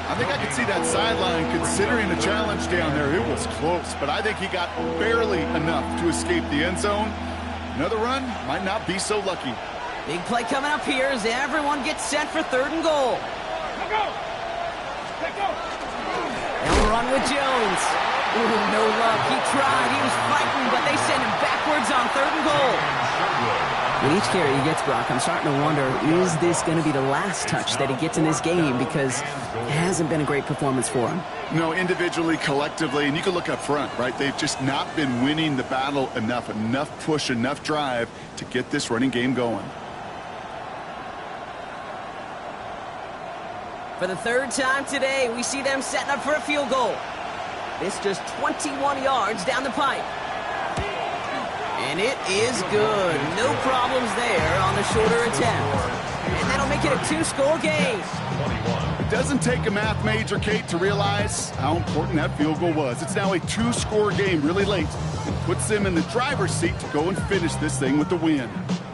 I think I could see that sideline considering a challenge down there. It was close, but I think he got barely enough to escape the end zone. Another run might not be so lucky. Big play coming up here as everyone gets set for 3rd and goal. Let's go. Let's go. They'll run with Jones. Ooh, no luck. He tried. He was fighting, but they send him backwards on 3rd and goal. With each carry he gets, Brock, I'm starting to wonder, is this going to be the last touch that he gets in this game? Because it hasn't been a great performance for him. No, individually, collectively, and you can look up front, right? They've just not been winning the battle enough push, enough drive to get this running game going. For the 3rd time today, we see them setting up for a field goal. This just 21 yards down the pipe. And it is good. No problems there on the shorter attempt. And that'll make it a 2-score game. It doesn't take a math major, Kate, to realize how important that field goal was. It's now a 2-score game really late. It puts them in the driver's seat to go and finish this thing with the win.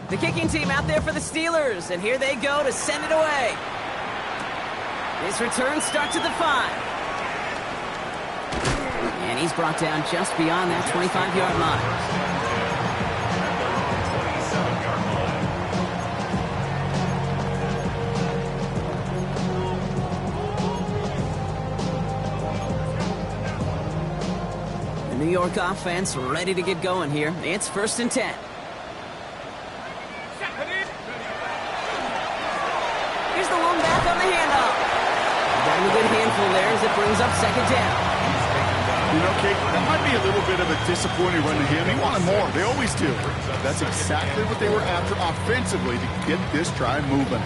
The kicking team out there for the Steelers, and here they go to send it away. This return starts at the 5. And he's brought down just beyond that 25-yard line. The New York offense ready to get going here. It's 1st and 10. Here's the one back on the handoff. Got a good handful there as it brings up 2nd down. You know, Kate, that might be a little bit of a disappointing run to him. He wanted more. They always do. That's exactly what they were after offensively to get this drive moving.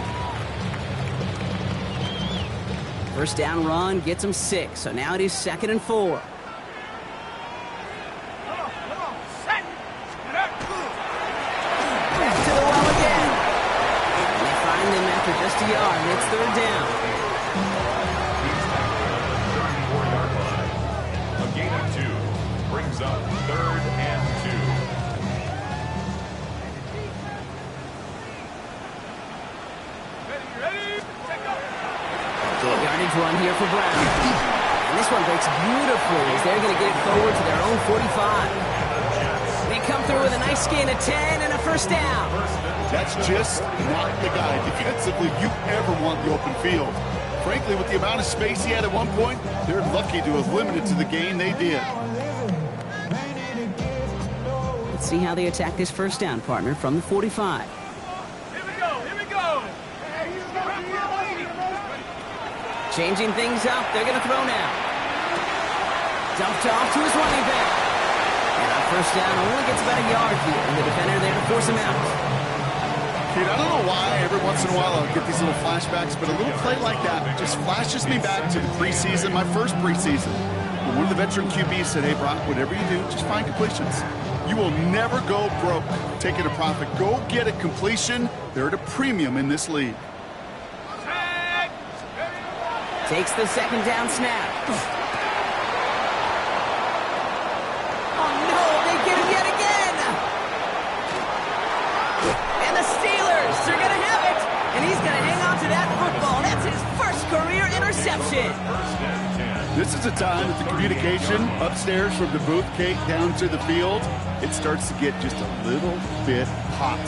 1st down run gets him 6. So now it is 2nd and 4. Back to the well again. And they find them after just a yard. And it's 3rd down. A gain of 2 brings up 3rd and 2. Good yardage run here for Brown. And this one breaks beautifully as they're going to get it forward to their own 45. They come through with a nice gain of 10 and a 1st down. That's just not the guy defensively you ever want the open field. Frankly, with the amount of space he had at one point, they're lucky to have limited to the gain they did. Let's see how they attack this 1st down, partner, from the 45. Here we go. Changing things up. They're going to throw now. Dumped off to his running back. And on 1st down, only gets about a yard here. And the defender there to force him out. Kate, I don't know why every once in a while I'll get these little flashbacks, but a little play like that just flashes me back to the preseason, my first preseason. When one of the veteran QBs said, hey, Brock, whatever you do, just find completions. You will never go broke taking a profit. Go get a completion. They're at a premium in this league. Takes the 2nd down snap. Oh, no, they get him yet again. And the Steelers are going to have it. And he's going to hang on to that football. That's his 1st career interception. This is a time that the communication upstairs from the booth, Kate, down to the field, it starts to get just a little bit hot.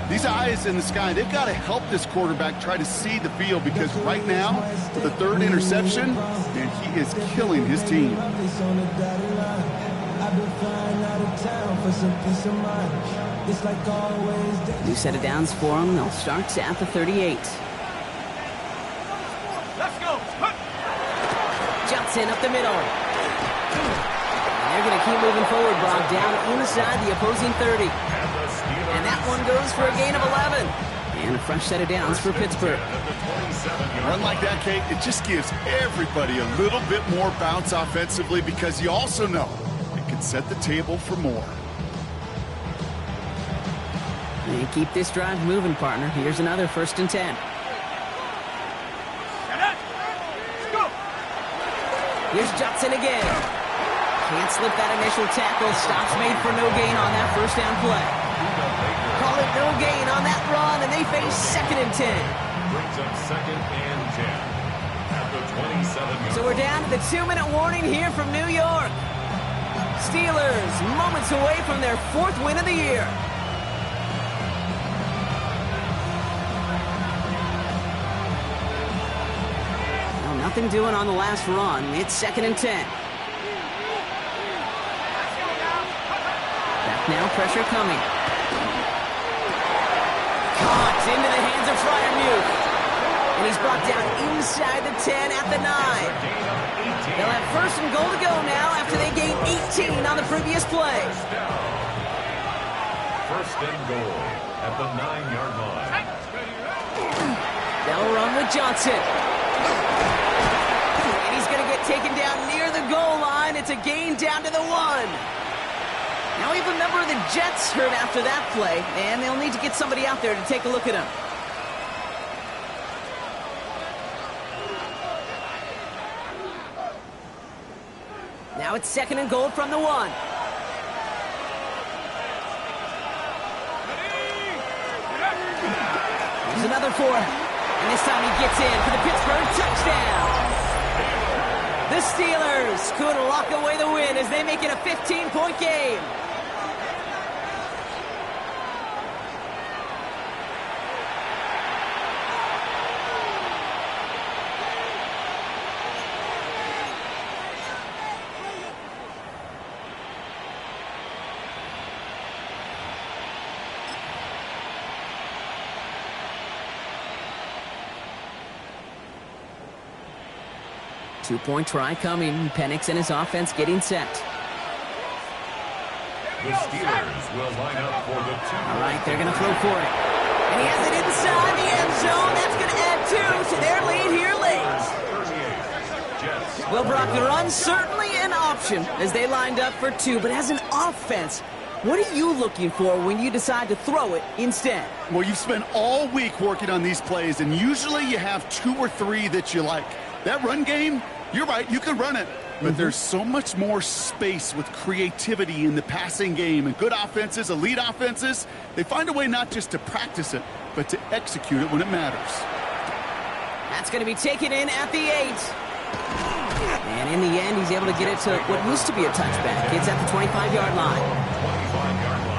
These eyes in the sky, they've got to help this quarterback try to see the field because right now, with the 3rd interception, man, he is killing his team. New set of downs for him. They'll start at the 38. Let's go. Johnson up the middle. And they're going to keep moving forward, Brock, down inside the opposing 30. And that one goes for a gain of 11. And a fresh set of downs for Pittsburgh. A run like that, Kate, it just gives everybody a little bit more bounce offensively because you also know it can set the table for more. And keep this drive moving, partner. Here's another 1st and 10. Here's Johnson again. Can't slip that initial tackle. Stops made for no gain on that 1st down play. Call it no gain on that run, and they face 2nd and 10. Brings up 2nd and 10 at the 27-yard. So we're down to the 2-minute warning here from New York. Steelers moments away from their 4th win of the year. Well, nothing doing on the last run. It's 2nd and 10. Back now, pressure coming. Caught into the hands of Freiermuth. And he's brought down inside the 10 at the 9. They'll have 1st and goal to go now after they gained 18 on the previous play. 1st and goal at the 9-yard line. They'll run with Johnson. And he's going to get taken down near the goal line. It's a gain down to the 1. Now we have a member of the Jets hurt after that play, and they'll need to get somebody out there to take a look at him. Now it's 2nd and goal from the 1. There's another 4. And this time he gets in for the Pittsburgh touchdown. The Steelers could lock away the win as they make it a 15-point game. Two-point try coming. Penix and his offense getting set. The Steelers will line up for the 2. All right, they're going to throw for it. And he has it inside the end zone. That's going to add 2 to their lead here late. 38. Jets. Well, Brock, the run's certainly an option as they lined up for 2. But as an offense, what are you looking for when you decide to throw it instead? Well, you've spent all week working on these plays, and usually you have 2 or 3 that you like. That run game, you're right, you can run it. But there's so much more space with creativity in the passing game. And good offenses, elite offenses, they find a way not just to practice it, but to execute it when it matters. That's going to be taken in at the 8. And in the end, he's able to get it to what used to be a touchback. It's at the 25-yard line. 25-yard line.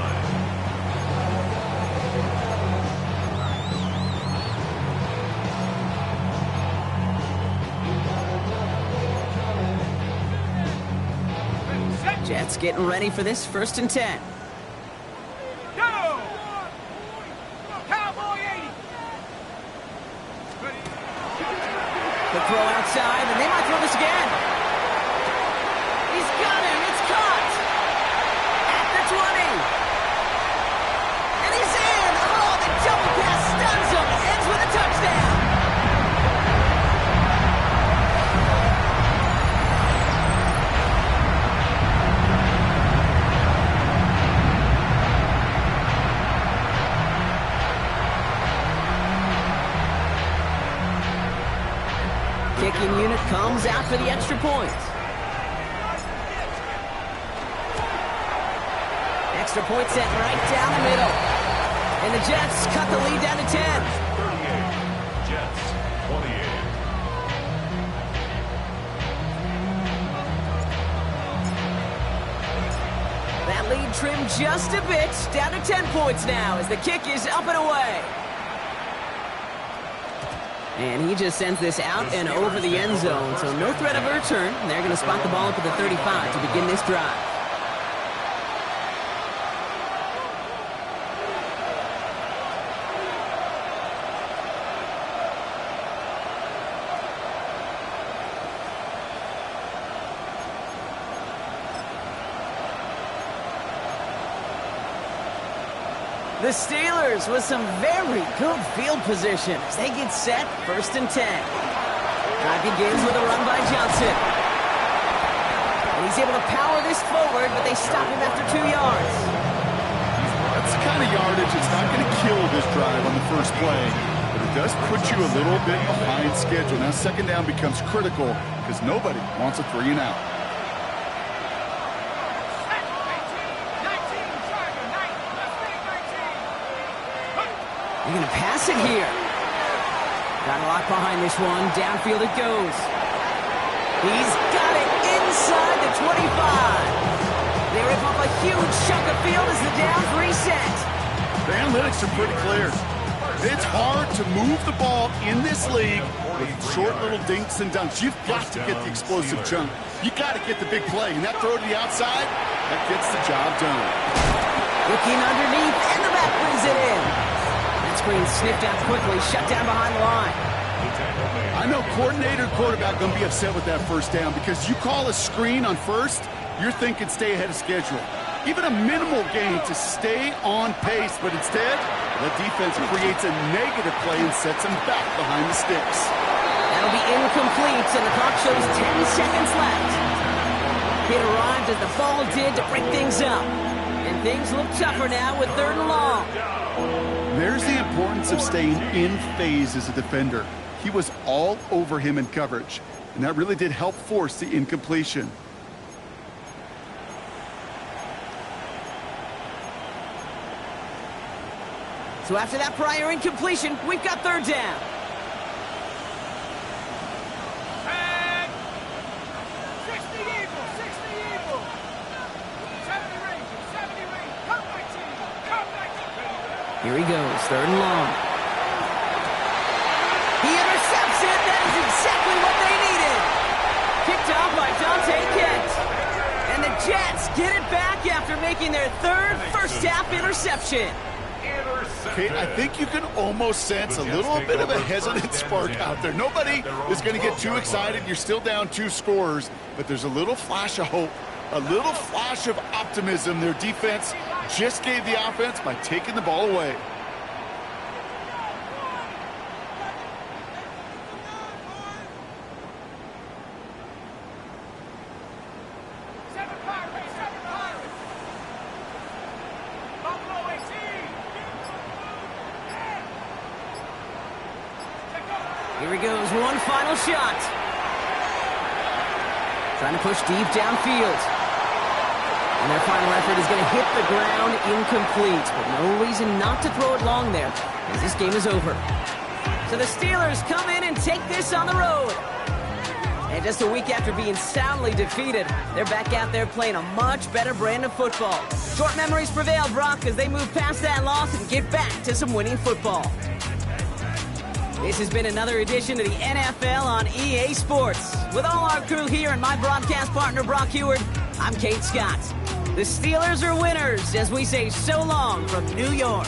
Jets getting ready for this 1st and 10. Go! Cowboy 80! The throw outside, and they might throw this again. He's got him. It's caught. At the 20. And he's in. Oh, the double pass stuns him. Ends with a touchdown. Kicking unit comes out for the extra point. Extra point set right down the middle. And the Jets cut the lead down to 10. 38. Jets. 28. That lead trimmed just a bit, down to 10 points now as the kick is up and away. And he just sends this out and over the end zone, so no threat of a return. They're going to spot the ball up at the 35 to begin this drive. The Steelers with some very good field position as they get set, 1st and 10. Drive begins with a run by Johnson. And he's able to power this forward, but they stop him after 2 yards. That's the kind of yardage it's not going to kill this drive on the first play, but it does put you a little bit behind schedule. Now 2nd down becomes critical because nobody wants a 3 and out. They're going to pass it here. Got a lot behind this one. Downfield it goes. He's got it inside the 25. They rip off a huge chunk of field as the downs reset. The analytics are pretty clear. It's hard to move the ball in this league with short little dinks and dunks. You've got to get the explosive chunk. You got to get the big play. And that throw to the outside, that gets the job done. Looking underneath, and the back brings it in. That screen sniffed out quickly, shut down behind the line. I know coordinator and quarterback going to be upset with that 1st down because you call a screen on 1st, you're thinking stay ahead of schedule. Even a minimal gain to stay on pace, but instead, the defense creates a negative play and sets them back behind the sticks. That'll be incomplete, and the clock shows 10 seconds left. It arrived as the ball did to break things up. And things look tougher now with 3rd and long. There's the importance of staying in phase as a defender. He was all over him in coverage, and that really did help force the incompletion. So after that prior incompletion, we've got 3rd down. And 60 Eagles, 60 Eagles. 70 Rangers, 70 Rangers. Come back, team. Come back, team. Here he goes, 3rd and long. He intercepts it. That is exactly what they needed. Picked off by Dante Kent. And the Jets get it back after making their 3rd first-half interception. Okay, I think you can almost sense a little bit of a hesitant spark out there. Nobody is going to get too excited. You're still down 2 scores, but there's a little flash of hope, a little flash of optimism. Their defense just gave the offense by taking the ball away. Here he goes, one final shot. Trying to push deep downfield. And their final effort is going to hit the ground incomplete. But no reason not to throw it long there, as this game is over. So the Steelers come in and take this on the road. And just a week after being soundly defeated, they're back out there playing a much better brand of football. Short memories prevail, Brock, as they move past that loss and get back to some winning football. This has been another edition of the NFL on EA Sports. With all our crew here and my broadcast partner, Brock Heward, I'm Kate Scott. The Steelers are winners as we say so long from New York.